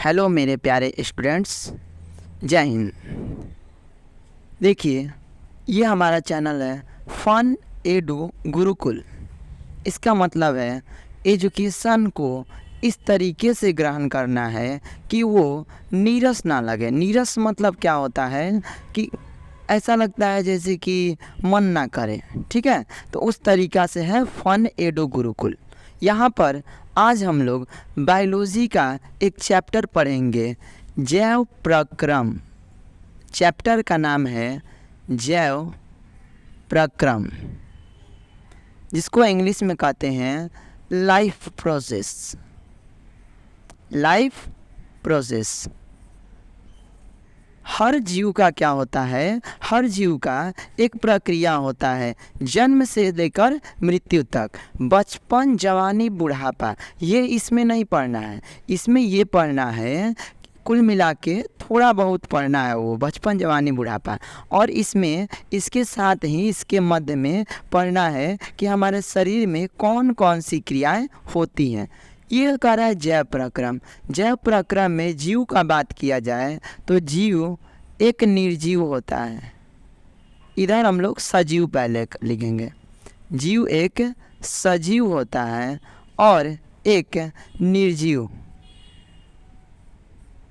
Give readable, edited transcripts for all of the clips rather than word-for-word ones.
Hello मेरे प्यारे students, जय हिंद। देखिए, ये हमारा चैनल है फन एडू गुरुकुल। इसका मतलब है एजुकेशन को इस तरीके से ग्रहण करना है कि वो नीरस ना लगे। नीरस मतलब क्या होता है कि ऐसा लगता है जैसे कि मन ना करे, ठीक है। तो उस तरीक़ा से है फन एडू गुरुकुल। यहाँ पर आज हम लोग बायोलॉजी का एक चैप्टर पढ़ेंगे, जैव प्रक्रम। चैप्टर का नाम है जैव प्रक्रम, जिसको इंग्लिश में कहते हैं लाइफ प्रोसेस। Life process. हर जीव का क्या होता है? हर जीव का एक प्रक्रिया होता है, जन्म से लेकर मृत्यु तक। बचपन, जवानी, बुढ़ापा, ये इसमें नहीं पढ़ना है। इसमें ये पढ़ना है, कुल मिला के थोड़ा बहुत पढ़ना है वो बचपन, जवानी, बुढ़ापा। और इसमें इसके साथ ही इसके मध्य में पढ़ना है कि हमारे शरीर में कौन कौन सी क्रियाएं होती हैं। ये कह रहा है जैव प्रक्रम। जैव प्रक्रम में जीव का बात किया जाए तो जीव एक निर्जीव होता है। इधर हम लोग सजीव पहले लिखेंगे। जीव एक सजीव होता है और एक निर्जीव।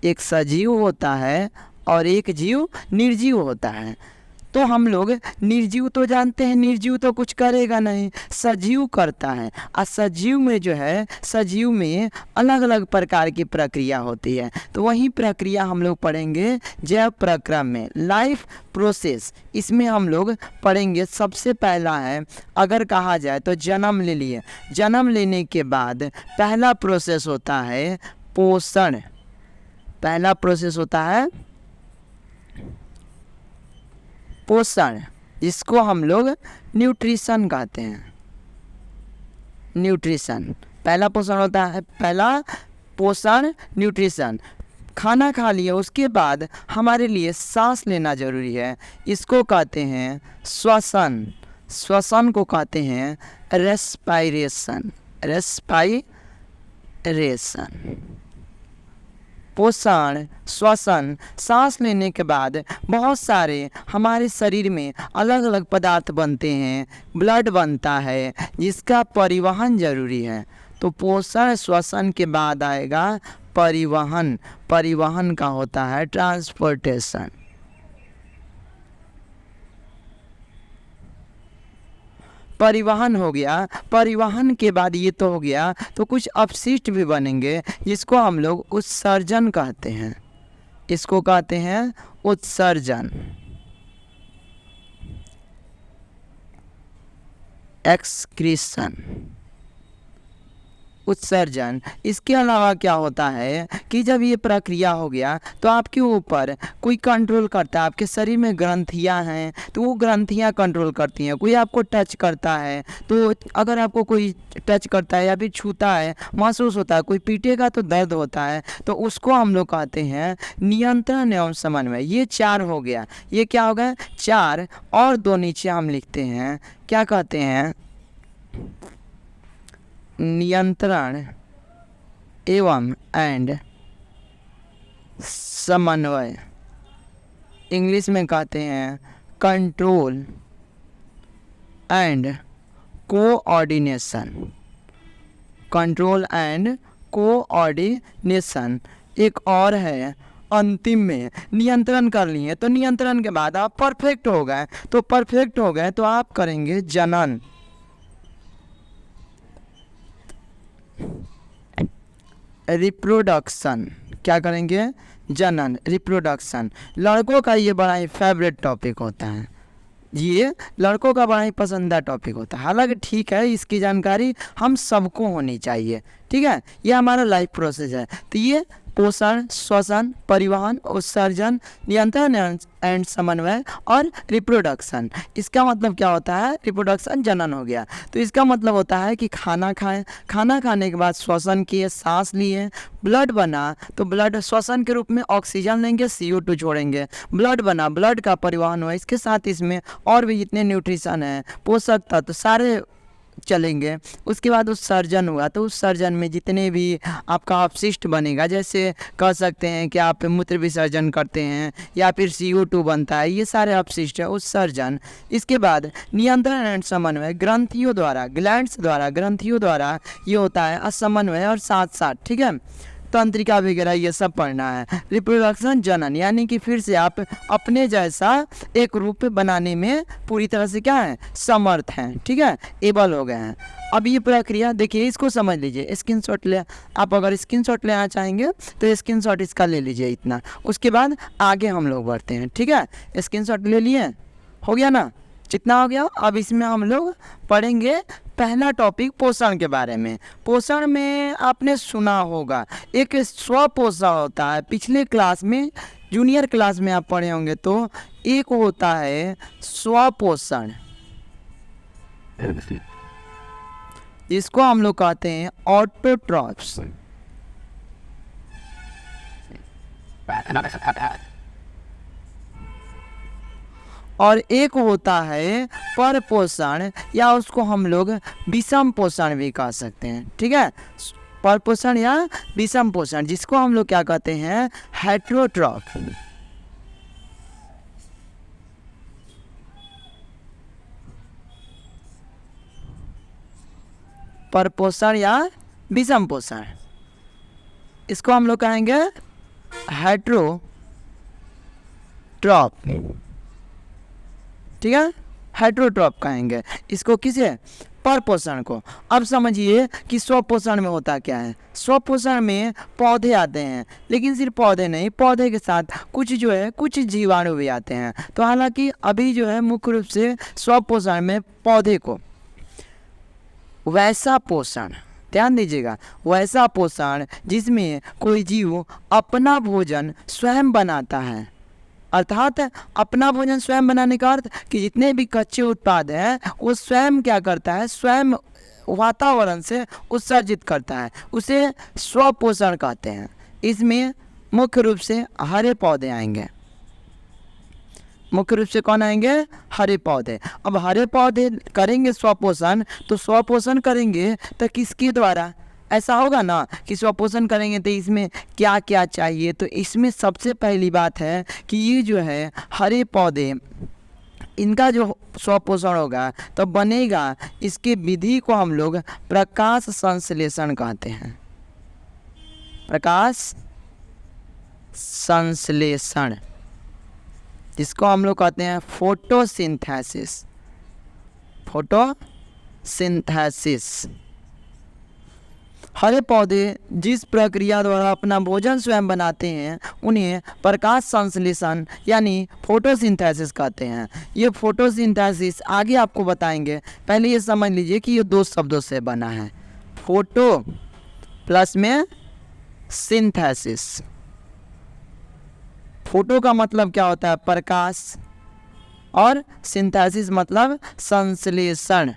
एक सजीव होता है और एक जीव निर्जीव होता है। तो हम लोग निर्जीव तो जानते हैं, निर्जीव तो कुछ करेगा नहीं, सजीव करता है। और सजीव में जो है, सजीव में अलग अलग प्रकार की प्रक्रिया होती है। तो वही प्रक्रिया हम लोग पढ़ेंगे जैव प्रक्रम में, लाइफ प्रोसेस। इसमें हम लोग पढ़ेंगे, सबसे पहला है, अगर कहा जाए तो जन्म ले लिए। जन्म लेने के बाद पहला प्रोसेस होता है पोषण। पहला प्रोसेस होता है पोषण, जिसको हम लोग न्यूट्रिशन कहते हैं। न्यूट्रिशन पहला पोषण होता है। पहला पोषण न्यूट्रिशन। खाना खा लिया, उसके बाद हमारे लिए सांस लेना जरूरी है। इसको कहते हैं श्वसन। श्वसन को कहते हैं रेस्पायरेशन। रेस्पायरेशन। पोषण, श्वसन, सांस लेने के बाद बहुत सारे हमारे शरीर में अलग अलग पदार्थ बनते हैं, ब्लड बनता है, जिसका परिवहन जरूरी है। तो पोषण, श्वसन के बाद आएगा परिवहन। परिवहन का होता है ट्रांसपोर्टेशन। परिवहन हो गया। परिवहन के बाद ये तो हो गया, तो कुछ अपशिष्ट भी बनेंगे, जिसको हम लोग उत्सर्जन कहते हैं। इसको कहते हैं उत्सर्जन, एक्सक्रीशन, उत्सर्जन। इसके अलावा क्या होता है कि जब ये प्रक्रिया हो गया तो आपके ऊपर कोई कंट्रोल करता है। आपके शरीर में ग्रंथियां हैं तो वो ग्रंथियां कंट्रोल करती हैं। कोई आपको टच करता है तो अगर आपको कोई टच करता है या फिर छूता है, महसूस होता है, कोई पीटेगा तो दर्द होता है, तो उसको हम लोग कहते हैं नियंत्रण एवं समन्वय। ये चार हो गया। ये क्या हो गया? चार। और दो नीचे हम लिखते हैं, क्या कहते हैं? नियंत्रण एवं एंड समन्वय। इंग्लिश में कहते हैं control and coordination. Control and coordination. एक और है, अंतिम में नियंत्रण कर लिए तो नियंत्रण के बाद आप परफेक्ट हो गए। तो परफेक्ट हो गए तो आप करेंगे जनन। रिप्रोडक्शन। क्या करेंगे? जनन, रिप्रोडक्शन। लड़कों का ये बड़ा ही फेवरेट टॉपिक होता है। ये लड़कों का बड़ा ही पसंदीदा टॉपिक होता है। हालांकि ठीक है, इसकी जानकारी हम सबको होनी चाहिए, ठीक है। ये हमारा लाइफ प्रोसेस है। तो ये पोषण, श्वसन, परिवहन, उत्सर्जन, नियंत्रण एंड समन्वय और रिप्रोडक्शन। इसका मतलब क्या होता है? रिप्रोडक्शन जनन हो गया। तो इसका मतलब होता है कि खाना खाएं, खाना खाने के बाद श्वसन किए, सांस लिए, ब्लड बना तो ब्लड श्वसन के रूप में ऑक्सीजन लेंगे, CO2 छोड़ेंगे, ब्लड बना, ब्लड का परिवहन हुआ। इसके साथ इसमें और भी जितने न्यूट्रिशन है, पोषक तत्व, सारे चलेंगे। उसके बाद उत्सर्जन हुआ तो उत्सर्जन में जितने भी आपका अपशिष्ट बनेगा, जैसे कह सकते हैं कि आप मूत्र विसर्जन करते हैं या फिर CO2 बनता है, ये सारे अपशिष्ट है उत्सर्जन। इसके बाद नियंत्रण एंड समन्वय ग्रंथियों द्वारा, ग्लैंड्स द्वारा, ग्रंथियों द्वारा ये होता है असमन्वय और साथ साथ, ठीक है, तंत्रिका वगैरह ये सब पढ़ना है। रिप्रोडक्शन जनन, यानी कि फिर से आप अपने जैसा एक रूप बनाने में पूरी तरह से क्या है, समर्थ हैं, ठीक है, एबल हो गए हैं। अब ये प्रक्रिया देखिए, इसको समझ लीजिए, स्क्रीनशॉट ले, आप अगर स्क्रीनशॉट लेना चाहेंगे तो स्क्रीनशॉट इसका ले लीजिए इतना, उसके बाद आगे हम लोग बढ़ते हैं, ठीक है। स्क्रीनशॉट ले लिए, हो गया ना, जितना हो गया। अब इसमें हम लोग पढ़ेंगे पहला टॉपिक पोषण के बारे में। पोषण में आपने सुना होगा एक स्वपोषण होता है, पिछले क्लास में, जूनियर क्लास में आप पढ़े होंगे, तो एक होता है स्वपोषण, इसको हम लोग कहते हैं ऑटोट्रॉफ्स, और एक होता है परपोषण, या उसको हम लोग विषम पोषण भी कह सकते हैं, ठीक है, परपोषण या विषम पोषण, जिसको हम लोग क्या कहते हैं, हेटेरोट्रॉफ। परपोषण या विषम पोषण, इसको हम लोग कहेंगे हेटेरोट्रॉफ, ठीक है, हेटेरोट्रॉफ कहेंगे इसको, किसे, परपोषण को। अब समझिए कि स्वपोषण में होता क्या है। स्वपोषण में पौधे आते हैं, लेकिन सिर्फ पौधे नहीं, पौधे के साथ कुछ जो है कुछ जीवाणु भी आते हैं। तो हालांकि अभी जो है मुख्य रूप से स्वपोषण में पौधे को, वैसा पोषण, ध्यान दीजिएगा, वैसा पोषण जिसमें कोई जीव अपना भोजन स्वयं बनाता है, अर्थात अपना भोजन स्वयं बनाने का अर्थ कि जितने भी कच्चे उत्पाद हैं वो स्वयं क्या करता है, स्वयं वातावरण से उत्सर्जित करता है, उसे स्वपोषण कहते हैं। इसमें मुख्य रूप से हरे पौधे आएंगे, मुख्य रूप से कौन आएंगे, हरे पौधे। अब हरे पौधे करेंगे स्वपोषण, तो स्वपोषण करेंगे तो किसके द्वारा, ऐसा होगा ना कि स्वपोषण करेंगे तो इसमें क्या क्या चाहिए। तो इसमें सबसे पहली बात है कि ये जो है हरे पौधे, इनका जो स्वपोषण होगा तो बनेगा, इसके विधि को हम लोग प्रकाश संश्लेषण कहते हैं, प्रकाश संश्लेषण, जिसको हम लोग कहते हैं फोटोसिंथेसिस, फोटोसिंथेसिस। हरे पौधे जिस प्रक्रिया द्वारा अपना भोजन स्वयं बनाते हैं उन्हें प्रकाश संश्लेषण यानी फोटोसिंथेसिस कहते हैं। ये फोटोसिंथेसिस आगे आपको बताएंगे, पहले ये समझ लीजिए कि ये दो शब्दों से बना है, फोटो प्लस में सिंथेसिस। फोटो का मतलब क्या होता है, प्रकाश, और सिंथेसिस मतलब संश्लेषण,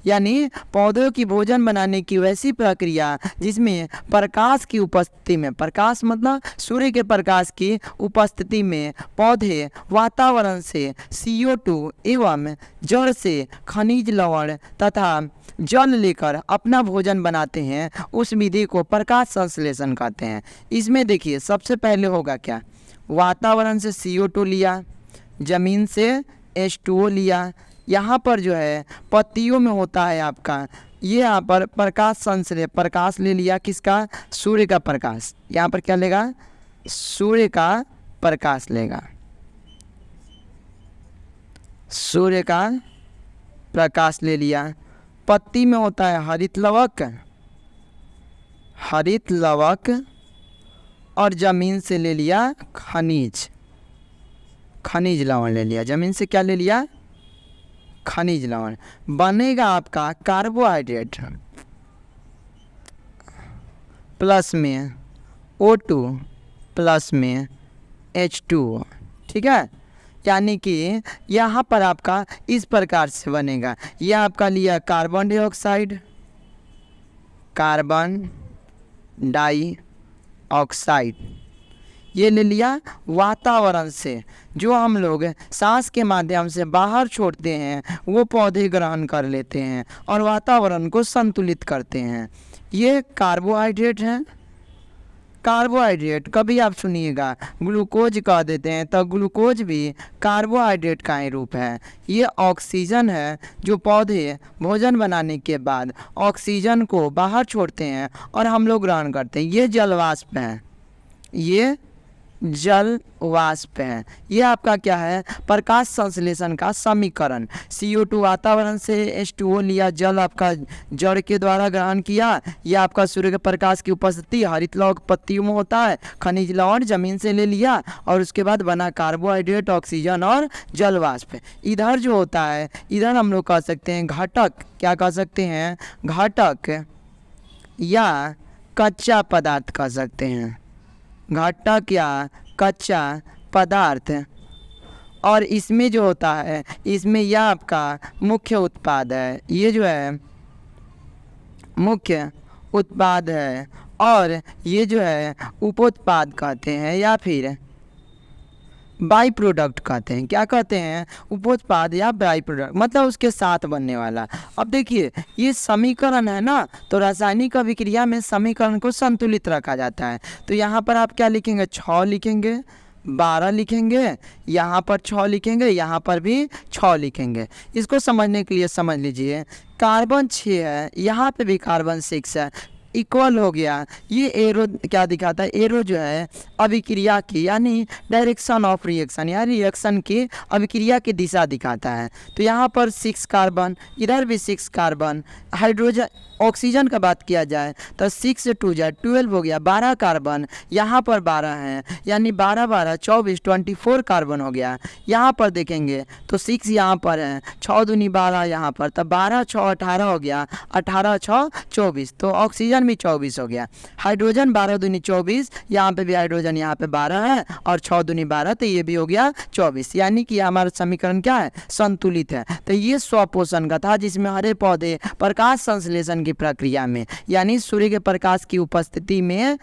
यानी पौधों की भोजन बनाने की वैसी प्रक्रिया जिसमें प्रकाश की उपस्थिति में, प्रकाश मतलब सूर्य के प्रकाश की उपस्थिति में पौधे वातावरण से CO2 एवं जड़ से खनिज लवण तथा जल लेकर अपना भोजन बनाते हैं, उस विधि को प्रकाश संश्लेषण कहते हैं। इसमें देखिए सबसे पहले होगा क्या, वातावरण से CO2 लिया, ज़मीन से H2O लिया, यहाँ पर जो है पत्तियों में होता है आपका, ये यहाँ पर प्रकाश संश्लेषण, प्रकाश ले लिया किसका, सूर्य का प्रकाश, यहाँ पर क्या लेगा, सूर्य का प्रकाश लेगा, सूर्य का प्रकाश ले लिया। पत्ती में होता है हरित लवक, हरित लवक, और ज़मीन से ले लिया खनिज, खनिज लवण ले लिया, ज़मीन से क्या ले लिया, खनिज लवण। बनेगा आपका कार्बोहाइड्रेट प्लस में O2 प्लस में H2O, ठीक है, यानी कि यहाँ पर आपका इस प्रकार से बनेगा। यह आपका लिया कार्बन डाइऑक्साइड, कार्बन डाइऑक्साइड, ये ले लिया वातावरण से, जो हम लोग सांस के माध्यम से बाहर छोड़ते हैं वो पौधे ग्रहण कर लेते हैं और वातावरण को संतुलित करते हैं। ये कार्बोहाइड्रेट हैं। कार्बोहाइड्रेट कभी आप सुनिएगा ग्लूकोज कह देते हैं, तो ग्लूकोज भी कार्बोहाइड्रेट का ही रूप है। ये ऑक्सीजन है जो पौधे भोजन बनाने के बाद ऑक्सीजन को बाहर छोड़ते हैं और हम लोग ग्रहण करते हैं। ये जल वाष्प है, ये जल वाष्प है। ये आपका क्या है, प्रकाश संश्लेषण का समीकरण। CO2 वातावरण से H2O लिया, जल आपका जड़ के द्वारा ग्रहण किया। ये आपका सूर्य के प्रकाश की उपस्थिति हरित लौह पत्तियों में होता है, खनिज लवण जमीन से ले लिया और उसके बाद बना कार्बोहाइड्रेट, ऑक्सीजन और जल वाष्प। इधर जो होता है, इधर हम लोग कह सकते हैं घटक। क्या कह सकते हैं, घटक या कच्चा पदार्थ कह सकते हैं, घटक या कच्चा पदार्थ। और इसमें जो होता है, इसमें यह आपका मुख्य उत्पाद है। ये जो है मुख्य उत्पाद है और ये जो है उपोत्पाद कहते हैं या फिर बाई प्रोडक्ट कहते हैं। क्या कहते हैं, उपोत्पाद या बाई प्रोडक्ट, मतलब उसके साथ बनने वाला। अब देखिए ये समीकरण है ना, तो रासायनिक अभिक्रिया में समीकरण को संतुलित रखा जाता है। तो यहाँ पर आप क्या लिखेंगे, 6 लिखेंगे, 12 लिखेंगे, यहाँ पर 6 लिखेंगे, यहाँ पर भी 6 लिखेंगे। इसको समझने के लिए समझ लीजिए, कार्बन 6 है, यहाँ पे भी कार्बन 6 है, इक्वल हो गया। ये एरो क्या दिखाता है, एरो जो है अभिक्रिया की यानी डायरेक्शन ऑफ रिएक्शन या रिएक्शन की अभिक्रिया की दिशा दिखाता है। तो यहाँ पर 6 कार्बन, इधर भी 6 कार्बन। हाइड्रोजन ऑक्सीजन का बात किया जाए तो 6 से 2 जाए 12 हो गया, 12 कार्बन, यहाँ पर 12 हैं यानी 12 12 24 24 कार्बन हो गया। यहाँ पर देखेंगे तो 6 यहाँ पर है, 6 दूनी 12 यहाँ पर, तब 12 6 18 हो गया, 18 6 24, तो ऑक्सीजन भी 24 हो गया। हाइड्रोजन 12 दूनी 24, यहाँ पे भी हाइड्रोजन यहाँ पे 12 है और 6 दूनी 12, तो ये भी हो गया 24, यानी कि हमारा समीकरण क्या है, संतुलित है। तो ये स्वपोषण का था, जिसमें हरे पौधे प्रकाश संश्लेषण की प्रक्रिया में यानी सूर्य के प्रकाश की उपस्थिति में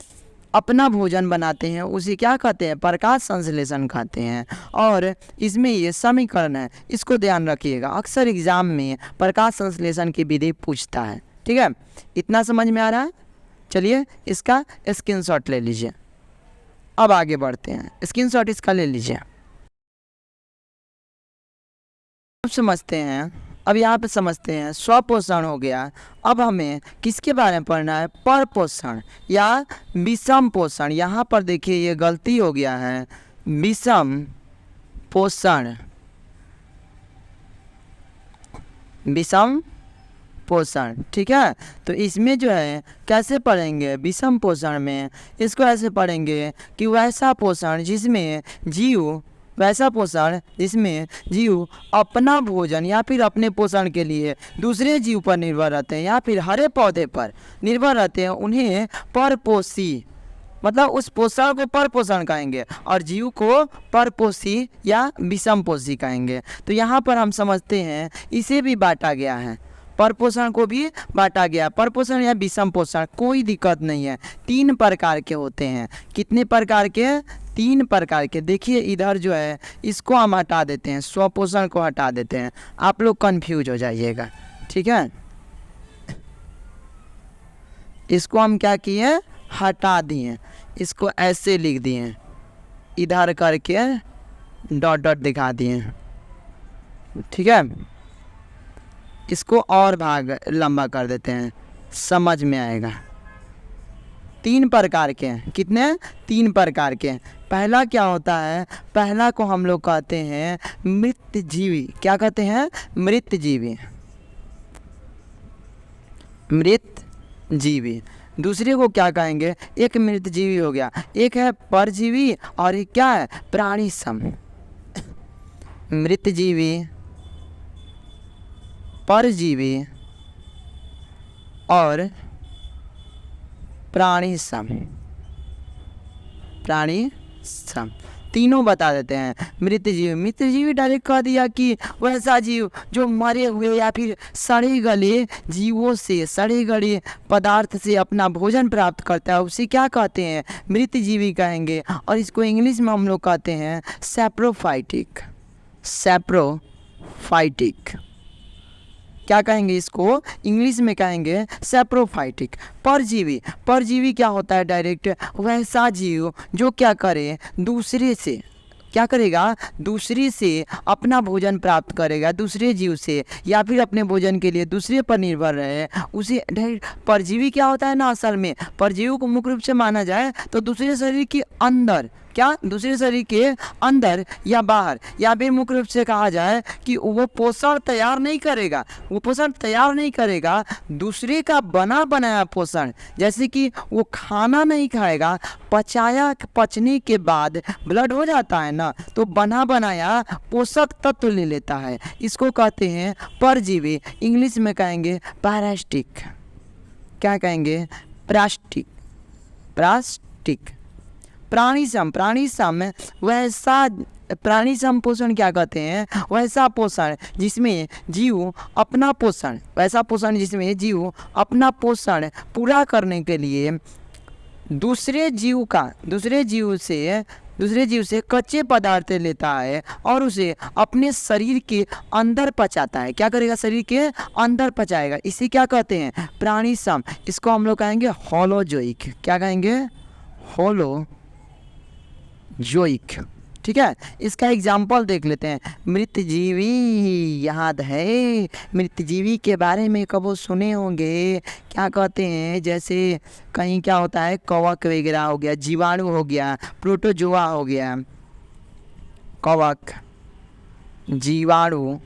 अपना भोजन बनाते हैं, उसे क्या कहते हैं, प्रकाश संश्लेषण कहते हैं। और इसमें ये समीकरण है, इसको ध्यान रखिएगा, अक्सर एग्जाम में प्रकाश संश्लेषण की विधि पूछता है। ठीक है, इतना समझ में आ रहा है। चलिए इसका स्क्रीनशॉट ले लीजिए। अब आगे बढ़ते हैं, स्क्रीनशॉट इसका ले लीजिए। अब समझते हैं, अब यहाँ पे समझते हैं स्वपोषण हो गया। अब हमें किसके बारे में पढ़ना है, परपोषण या विषम पोषण। यहाँ पर देखिए ये गलती हो गया है, विषम पोषण, विषम पोषण। ठीक है, तो इसमें जो है कैसे पढ़ेंगे, विषम पोषण में इसको ऐसे पढ़ेंगे कि वैसा पोषण जिसमें जीव, वैसा पोषण जिसमें जीव अपना भोजन या फिर अपने पोषण के लिए दूसरे जीव पर निर्भर रहते हैं या फिर हरे पौधे पर निर्भर रहते हैं, उन्हें परपोषी, मतलब उस पोषण को परपोषण कहेंगे और जीव को परपोषी या विषम पोषी कहेंगे। तो यहाँ पर हम समझते हैं इसे भी बांटा गया है, परपोषण को भी बांटा गया। परपोषण या विषम पोषण कोई दिक्कत नहीं है, 3 प्रकार के होते हैं। कितने प्रकार के, 3 प्रकार के। देखिए इधर जो है इसको हम हटा देते हैं, स्वपोषण को हटा देते हैं, आप लोग कंफ्यूज हो जाइएगा। ठीक है, इसको हम क्या किए, हटा दिए, इसको ऐसे लिख दिए, इधर करके डॉट डॉट दिखा दिए। ठीक है, इसको और भाग लंबा कर देते हैं, समझ में आएगा। 3 प्रकार के, कितने, 3 प्रकार के। पहला क्या होता है, पहला को हम लोग कहते हैं मृत जीवी। क्या कहते हैं, मृत जीवी, मृत जीवी। दूसरे को क्या कहेंगे, एक मृत जीवी हो गया, एक है परजीवी और एक क्या है, प्राणी सम। मृत जीवी, परजीवी और प्राणी सम, प्राणी सम। तीनों बता देते हैं। मृतजीवी डायरेक्ट कह दिया कि वैसा जीव जो मरे हुए या फिर सड़े गले जीवों से, सड़े गले पदार्थ से अपना भोजन प्राप्त करता है, उसे क्या कहते हैं? मृतजीवी कहेंगे। और इसको इंग्लिश में हम लोग कहते हैं सैप्रोफाइटिक। सैप्रोफाइटिक क्या कहेंगे? इसको इंग्लिश में कहेंगे सैप्रोफाइटिक। परजीवी क्या होता है? डायरेक्ट वैसा जीव जो क्या करे, दूसरे से क्या करेगा? दूसरे से अपना भोजन प्राप्त करेगा, दूसरे जीव से, या फिर अपने भोजन के लिए दूसरे पर निर्भर रहे, उसे डायरेक्ट। परजीवी क्या होता है ना, असल में परजीवी को मुख्य रूप से माना जाए तो दूसरे शरीर के अंदर, क्या दूसरे शरीर के अंदर या बाहर, या फिर मुख्य रूप से कहा जाए कि वो पोषण तैयार नहीं करेगा, वो पोषण तैयार नहीं करेगा, दूसरे का बना बनाया पोषण। जैसे कि वो खाना नहीं खाएगा, पचने के बाद ब्लड हो जाता है ना, तो बना बनाया पोषक तत्व ले लेता है, इसको कहते हैं परजीवी। इंग्लिश में कहेंगे पैरासिटिक। क्या कहेंगे? प्रास्टिक। प्राणी सम वैसा, प्राणी सम पोषण क्या कहते हैं? वैसा पोषण जिसमें जीव अपना पोषण, वैसा पोषण जिसमें जीव अपना पोषण पूरा करने के लिए दूसरे जीव से कच्चे पदार्थ लेता है और उसे अपने शरीर के अंदर पचाता है। क्या करेगा? शरीर के अंदर पचाएगा। इसे क्या कहते हैं? प्राणी सम। इसको हम लोग कहेंगे होलोजोइक। क्या कहेंगे? होलोजोइक। ठीक है, इसका एग्जाम्पल देख लेते हैं। मृतजीवी याद है? मृतजीवी के बारे में कबो सुने होंगे, क्या कहते हैं? जैसे कहीं क्या होता है, कवक वगैरह हो गया, जीवाणु हो गया, प्रोटोजोआ हो गया। कवक, जीवाणु,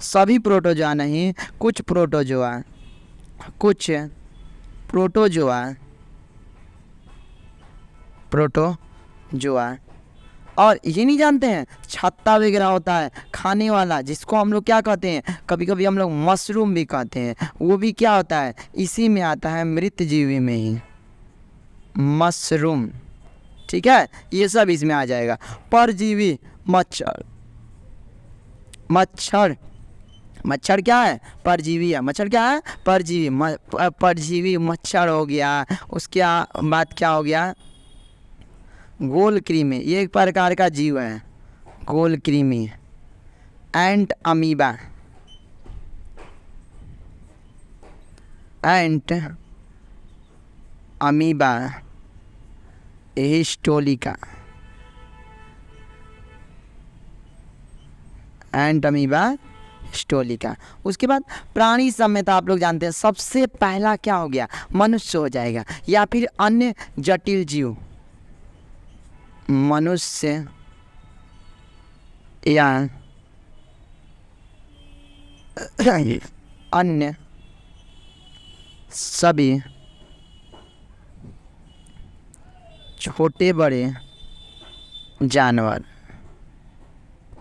सभी प्रोटोजोआ नहीं, कुछ प्रोटोजोआ और ये नहीं जानते हैं, छत्ता वगैरह होता है खाने वाला, जिसको हम लोग क्या कहते हैं? कभी कभी हम लोग मशरूम भी कहते हैं। वो भी क्या होता है? इसी में आता है, मृतजीवी में ही, मशरूम। ठीक है, ये सब इसमें आ जाएगा। परजीवी मच्छर क्या है? परजीवी है। मच्छर क्या है? परजीवी मच्छर हो गया। उसके बाद क्या हो गया? गोल कृमि, ये एक प्रकार का जीव है, गोल कृमि। एंट अमीबा हिस्टोलिका। उसके बाद प्राणी समेता आप लोग जानते हैं, सबसे पहला क्या हो गया? मनुष्य हो जाएगा, या फिर अन्य जटिल जीव, मनुष्य या अन्य सभी छोटे बड़े जानवर,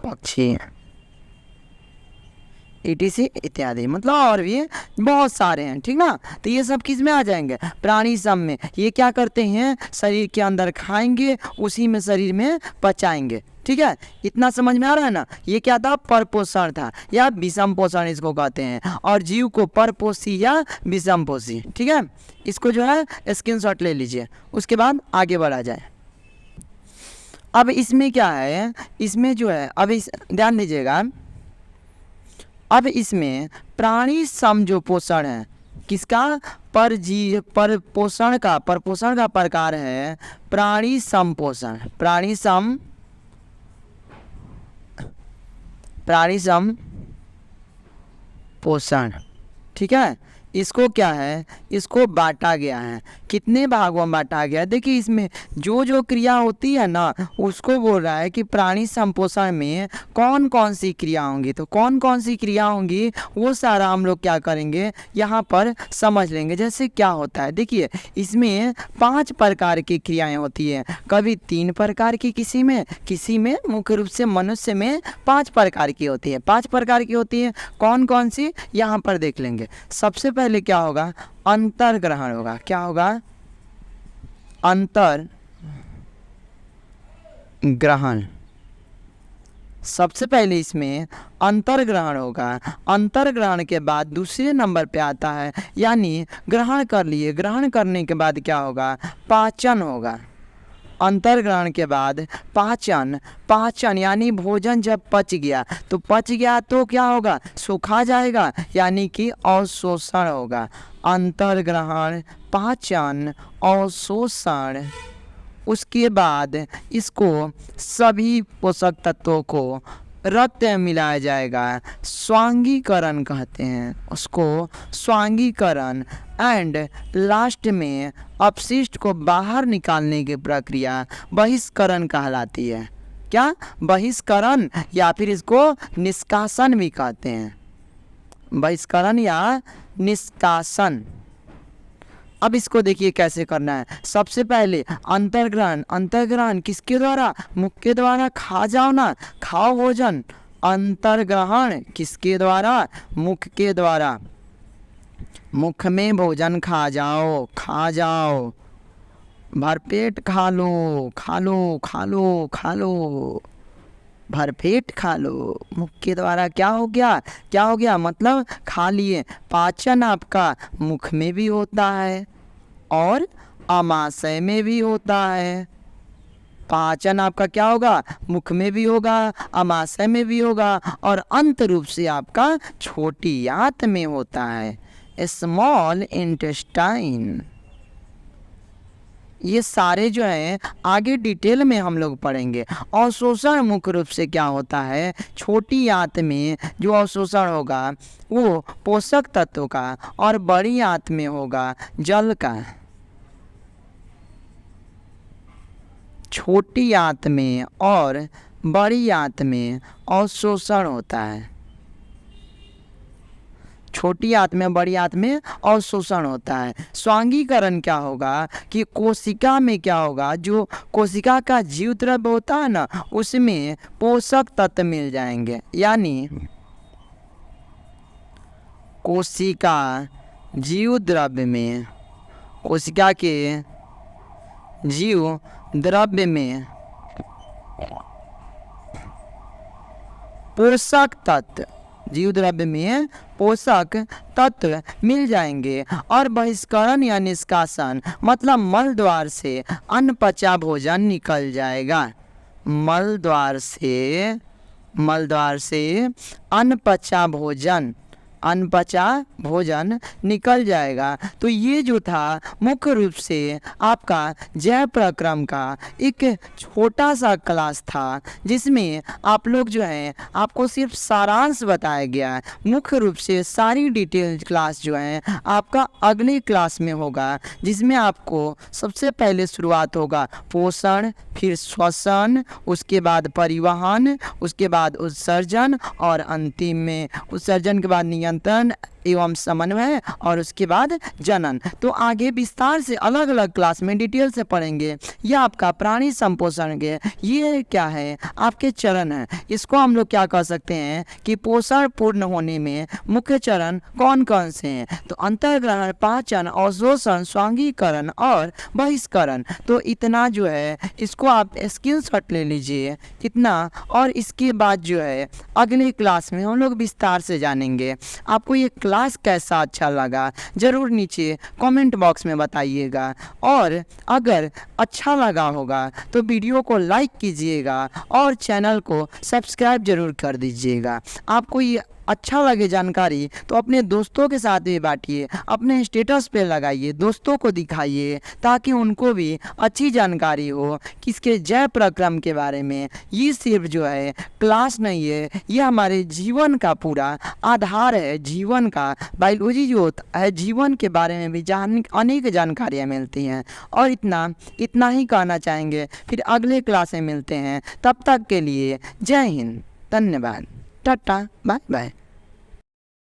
पक्षी, ETC इत्यादि, मतलब और भी बहुत सारे हैं। ठीक ना, तो ये सब किस में आ जाएंगे? प्राणी सम में। ये क्या करते हैं? शरीर के अंदर खाएंगे, उसी में शरीर में पचाएंगे। ठीक है, इतना समझ में आ रहा है ना? ये क्या था? परपोषण था, या विषम पोषण इसको कहते हैं। और जीव को परपोषी या विषम पोषी। ठीक है, इसको जो है स्क्रीनशॉट ले लीजिए, उसके बाद आगे बढ़ा जाए। अब इसमें क्या है? इसमें जो है, अब ध्यान दीजिएगा, अब इसमें प्राणी सम जो पोषण है, किसका? परपोषण का प्रकार है प्राणी सम पोषण। प्राणी सम पोषण। ठीक है, इसको क्या है? इसको बांटा गया है। कितने भागों में बांटा गया है? देखिए, इसमें जो क्रिया होती है ना, उसको बोल रहा है कि प्राणी संपोषण में कौन कौन सी क्रिया होंगी। तो कौन कौन सी क्रिया होंगी वो सारा हम लोग क्या करेंगे, यहाँ पर समझ लेंगे। जैसे क्या होता है, देखिए इसमें 5 प्रकार की क्रियाएं होती है, कभी 3 प्रकार की, किसी में मुख्य रूप से मनुष्य में 5 प्रकार की होती है। 5 प्रकार की होती है, कौन कौन सी यहाँ पर देख लेंगे। सबसे पहले क्या होगा? अंतर ग्रहण होगा। क्या होगा? अंतर ग्रहण। सबसे पहले इसमें अंतर्ग्रहण होगा, अंतर्ग्रहण के बाद दूसरे नंबर पे आता है यानी ग्रहण कर लिए, ग्रहण करने के बाद क्या होगा, पाचन होगा। अंतर्ग्रहण के बाद पाचन, पाचन यानी भोजन जब पच गया तो पच गया तो क्या होगा, सूखा जाएगा यानी कि अवशोषण होगा। अंतर्ग्रहण, पाचन, अवशोषण। उसके बाद इसको सभी पोषक तत्वों को रक्त में मिलाया जाएगा, स्वांगीकरण कहते हैं उसको, स्वांगीकरण। एंड लास्ट में अपशिष्ट को बाहर निकालने की प्रक्रिया बहिष्करण कहलाती है। क्या, बहिष्करण या फिर इसको निष्कासन भी कहते हैं, बहिष्करण या निष्कासन। अब इसको देखिए कैसे करना है। सबसे पहले अंतर्ग्रहण, अंतर्ग्रहण किसके द्वारा, मुख के द्वारा, खा जाओ ना, खाओ भोजन। अंतर्ग्रहण किसके द्वारा, मुख के द्वारा, मुख में भोजन खा जाओ, खा जाओ, भरपेट खा लो, खा लो, खा लो, खा लो, भरपेट खा लो। मुख के द्वारा क्या हो गया, क्या हो गया, मतलब खा लिए। पाचन आपका मुख में भी होता है और आमाशय में भी होता है। पाचन आपका क्या होगा, मुख में भी होगा, आमाशय में भी होगा और अंत रूप से आपका छोटी आंत में होता है, स्मॉल इंटेस्टाइन। ये सारे जो हैं आगे डिटेल में हम लोग पढ़ेंगे। अवशोषण मुख्य रूप से क्या होता है, छोटी आंत में जो अवशोषण होगा वो पोषक तत्वों का और बड़ी आंत में होगा जल का। छोटी आंत में और बड़ी आंत में अवशोषण होता है, छोटी आंत में बड़ी आंत में अवशोषण होता है। स्वांगीकरण क्या होगा कि कोशिका में क्या होगा, जो कोशिका का जीव द्रव्य होता है ना उसमें पोषक तत्व मिल जाएंगे, यानी कोशिका जीव द्रव्य में, कोशिका के जीव द्रव्य में पोषक तत्व, जीव द्रव्य में पोषक तत्व मिल जाएंगे। और बहिष्करण या निष्कासन मतलब मल द्वार से अनपचा भोजन निकल जाएगा, मल द्वार से अनपचा भोजन, अनपचा भोजन निकल जाएगा। तो ये जो था मुख्य रूप से आपका जैव प्रक्रम का एक छोटा सा क्लास था जिसमें आप लोग जो हैं आपको सिर्फ सारांश बताया गया है। मुख्य रूप से सारी डिटेल क्लास जो है आपका अगली क्लास में होगा, जिसमें आपको सबसे पहले शुरुआत होगा पोषण, फिर श्वसन, उसके बाद परिवहन, उसके बाद उत्सर्जन और अंतिम में उत्सर्जन के बाद नियंत्रण एवं समन्वय और उसके बाद जनन। तो आगे विस्तार से अलग अलग क्लास में डिटेल से पढ़ेंगे। यह आपका प्राणी संपोषण के ये क्या है, आपके चरण हैं। इसको हम लोग क्या कह सकते हैं कि पोषण पूर्ण होने में मुख्य चरण कौन कौन से हैं, तो अंतर्ग्रहण, पाचन, अवशोषण, स्वांगीकरण और बहिष्करण। तो इतना जो है इसको आप स्क्रीनशॉट ले लीजिए इतना, और इसके बाद जो है अगले क्लास में हम लोग विस्तार से जानेंगे। आपको ये क्लास कैसा अच्छा लगा ज़रूर नीचे कमेंट बॉक्स में बताइएगा, और अगर अच्छा लगा होगा तो वीडियो को लाइक कीजिएगा और चैनल को सब्सक्राइब ज़रूर कर दीजिएगा। आपको ये अच्छा लगे जानकारी तो अपने दोस्तों के साथ भी बांटिए, अपने स्टेटस पे लगाइए, दोस्तों को दिखाइए ताकि उनको भी अच्छी जानकारी हो किसके जैव प्रक्रम के बारे में। ये सिर्फ जो है क्लास नहीं है, ये हमारे जीवन का पूरा आधार है, जीवन का बायोलॉजी जो है जीवन के बारे में भी अनेक जानकारियाँ मिलती हैं। और इतना ही कहना चाहेंगे, फिर अगले क्लास में मिलते हैं। तब तक के लिए जय हिंद, धन्यवाद, टाटा, बाय बाय।